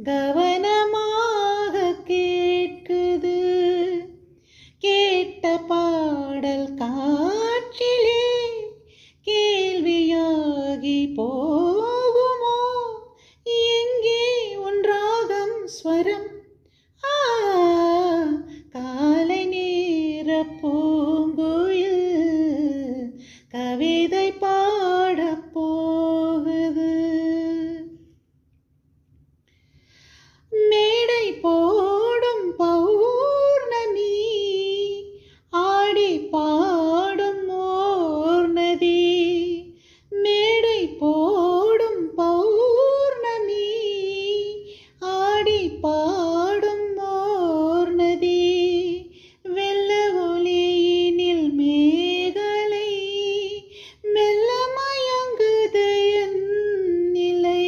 கவனமாக கேட்குது. கேட்ட பாடல் காற்றிலே கேள்வியாகி போகுமோ? எங்கே உன் ராகம் ஸ்வரம்? காலை நேர பூங்குயில் கவிதை பாடப் போகுது. மேடை போடும் பௌர்ணமி ஆடி பாடும் ஓர் நதி. மேடை போடும் பௌர்ணமி ஆடி பாடும் ஓர் நதி. வெள்ள ஒளியினில் மேகலை மெல்ல மயங்குது என் நிலை.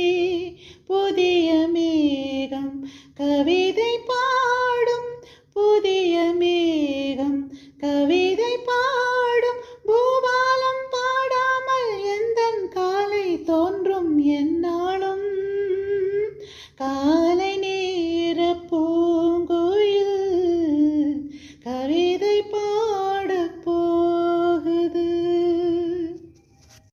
புதிய மேகம் கவிதை பாடும், புதிய மேகம் கவிதை பாடும். பூபாலம் பாடாமல் எந்தன் காலை தோன்றும் எந்நாளும்.